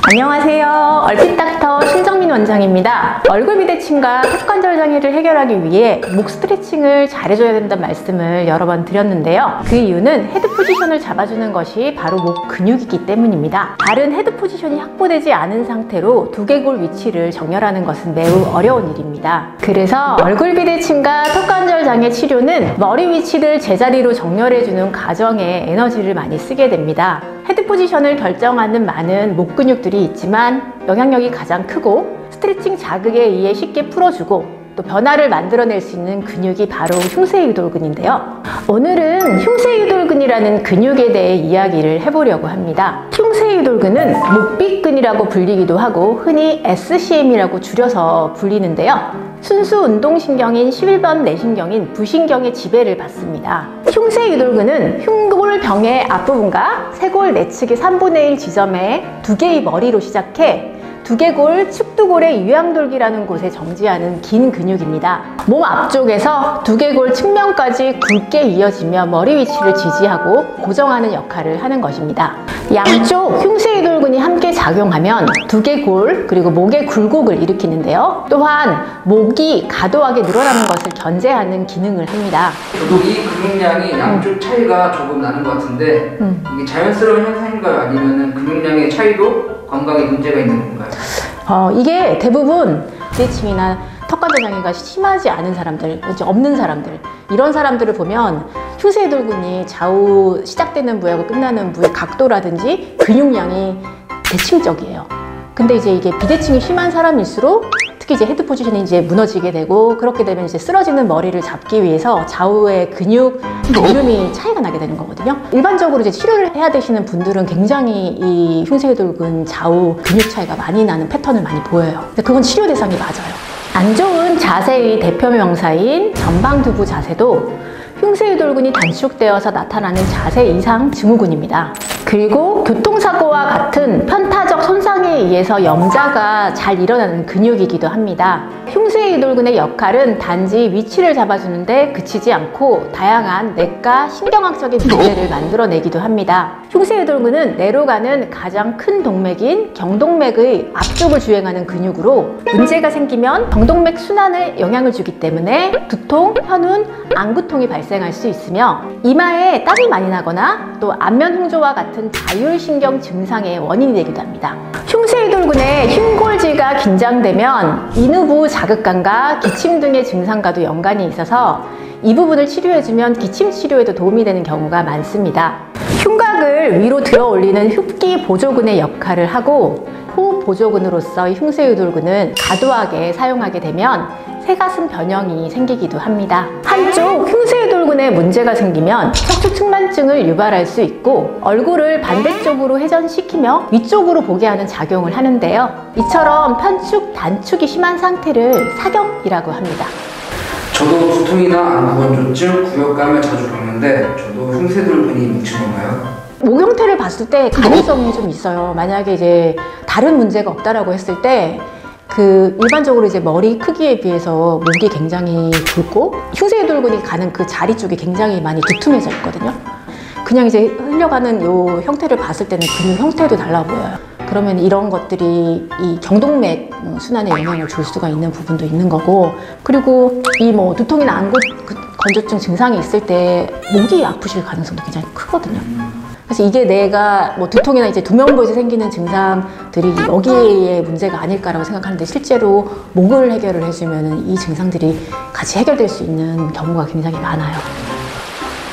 안녕하세요. 얼핏닥터 신정민 원장입니다. 얼굴 비대칭과 턱관절 장애를 해결하기 위해 목 스트레칭을 잘해줘야 된다는 말씀을 여러 번 드렸는데요. 그 이유는 헤드 포지션을 잡아주는 것이 바로 목 근육이기 때문입니다. 바른 헤드 포지션이 확보되지 않은 상태로 두개골 위치를 정렬하는 것은 매우 어려운 일입니다. 그래서 얼굴 비대칭과 턱관절 장애 치료는 머리 위치를 제자리로 정렬해주는 과정에 에너지를 많이 쓰게 됩니다. 헤드 포지션을 결정하는 많은 목 근육들이 있지만 영향력이 가장 크고 스트레칭 자극에 의해 쉽게 풀어주고 또 변화를 만들어낼 수 있는 근육이 바로 흉쇄유돌근인데요. 오늘은 흉쇄유돌근이라는 근육에 대해 이야기를 해보려고 합니다. 흉쇄유돌근은 목빗근이라고 불리기도 하고 흔히 SCM이라고 줄여서 불리는데요. 순수 운동신경인 11번 내신경인 부신경의 지배를 받습니다. 흉쇄유돌근은 흉골병의 앞부분과 쇄골 내측의 3분의 1 지점에 두 개의 머리로 시작해 두개골 측두골의 유양돌기라는 곳에 정지하는 긴 근육입니다. 몸 앞쪽에서 두개골 측면까지 굵게 이어지며 머리 위치를 지지하고 고정하는 역할을 하는 것입니다. 양쪽 흉쇄유돌근이 함께 작용하면 두개골 그리고 목의 굴곡을 일으키는데요. 또한 목이 과도하게 늘어나는 것을 견제하는 기능을 합니다. 저도 이 근육량이 양쪽 차이가 조금 나는 것 같은데 이게 자연스러운 현상인가요? 아니면 근육량의 차이도 건강에 문제가 있는 건가요? 이게 대부분 비대칭이나 턱관절 장애가 심하지 않은 사람들, 없는 사람들 이런 사람들을 보면 흉쇄유돌근이 좌우 시작되는 부위하고 끝나는 부위의 각도라든지 근육량이 대칭적이에요. 근데 이제 이게 비대칭이 심한 사람일수록 특히 이제 헤드 포지션이 이제 무너지게 되고 그렇게 되면 이제 쓰러지는 머리를 잡기 위해서 좌우의 근육 볼륨이 차이가 나게 되는 거거든요. 일반적으로 이제 치료를 해야 되시는 분들은 굉장히 이 흉쇄유돌근 좌우 근육 차이가 많이 나는 패턴을 많이 보여요. 근데 그건 치료 대상이 맞아요. 안 좋은 자세의 대표 명사인 전방두부 자세도 흉쇄유돌근이 단축되어서 나타나는 자세 이상 증후군입니다. 그리고 교통사고와 같은 편타적 손상에 의해서 염자가 잘 일어나는 근육이기도 합니다. 흉쇄유돌근의 역할은 단지 위치를 잡아주는데 그치지 않고 다양한 내과 신경학적인 문제를 만들어내기도 합니다. 흉쇄유돌근은 뇌로 가는 가장 큰 동맥인 경동맥의 앞쪽을 주행하는 근육으로 문제가 생기면 경동맥 순환에 영향을 주기 때문에 두통, 현운, 안구통이 발생할 수 있으며 이마에 땀이 많이 나거나 또 안면 홍조와 같은 자율신경 증상의 원인이 되기도 합니다. 흉쇄유돌근의 흉골지가 긴장되면 인후부 자극감과 기침 등의 증상과도 연관이 있어서 이 부분을 치료해주면 기침 치료에도 도움이 되는 경우가 많습니다. 흉곽을 위로 들어 올리는 흡기 보조근의 역할을 하고 호흡 보조근으로서 흉쇄유돌근은 과도하게 사용하게 되면 새가슴 변형이 생기기도 합니다. 한쪽 흉쇄유돌근에 문제가 생기면 척추측만증을 유발할 수 있고 얼굴을 반대쪽으로 회전시키며 위쪽으로 보게 하는 작용을 하는데요. 이처럼 편축, 단축이 심한 상태를 사경이라고 합니다. 저도 두통이나 안구건조증, 구역감을 자주 겪는데 저도 흉쇄유돌근이 뭉친 건가요? 목 형태를 봤을 때 가능성이 좀 있어요. 만약에 이제 다른 문제가 없다라고 했을 때 일반적으로 이제 머리 크기에 비해서 목이 굉장히 굵고 흉쇄유돌근이 가는 그 자리 쪽이 굉장히 많이 두툼해져 있거든요. 그냥 이제 흘려가는 요 형태를 봤을 때는 근육 형태도 달라 보여요. 그러면 이런 것들이 이 경동맥 순환에 영향을 줄 수가 있는 부분도 있는 거고, 그리고 이 뭐 두통이나 안구 건조증 증상이 있을 때 목이 아프실 가능성도 굉장히 크거든요. 그래서 이게 내가 뭐 두통이나 이제 두면부에서 생기는 증상들이 여기에 문제가 아닐까라고 생각하는데 실제로 목을 해결을 해주면 이 증상들이 같이 해결될 수 있는 경우가 굉장히 많아요.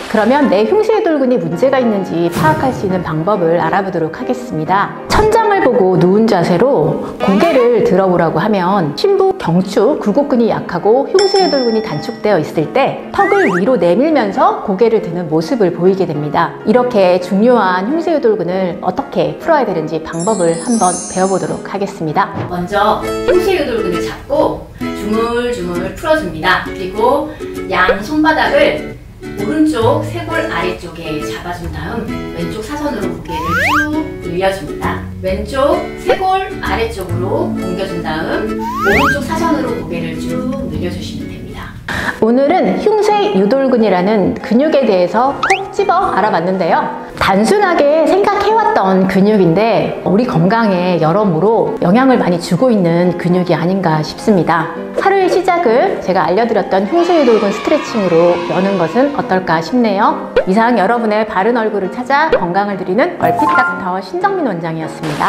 그러면 내 흉쇄유돌근이 문제가 있는지 파악할 수 있는 방법을 알아보도록 하겠습니다. 천장을 보고 누운 자세로 고개를 들어보라고 하면 심부 경추, 굴곡근이 약하고 흉쇄유돌근이 단축되어 있을 때 턱을 위로 내밀면서 고개를 드는 모습을 보이게 됩니다. 이렇게 중요한 흉쇄유돌근을 어떻게 풀어야 되는지 방법을 한번 배워보도록 하겠습니다. 먼저 흉쇄유돌근을 잡고 주물주물 풀어줍니다. 그리고 양 손바닥을 오른쪽 쇄골 아래쪽에 잡아준 다음 왼쪽 사선으로 고개를 쭉 늘려줍니다. 왼쪽 쇄골 아래쪽으로 옮겨준 다음 오른쪽 사선으로 고개를 쭉 늘려주시면 됩니다. 오늘은 흉쇄유돌근이라는 근육에 대해서 콕 집어 알아봤는데요. 단순하게 생각해왔던 근육인데 우리 건강에 여러모로 영향을 많이 주고 있는 근육이 아닌가 싶습니다. 하루의 시작을 제가 알려드렸던 흉쇄유돌근 스트레칭으로 여는 것은 어떨까 싶네요. 이상 여러분의 바른 얼굴을 찾아 건강을 드리는 얼핏 닥터 신정민 원장이었습니다.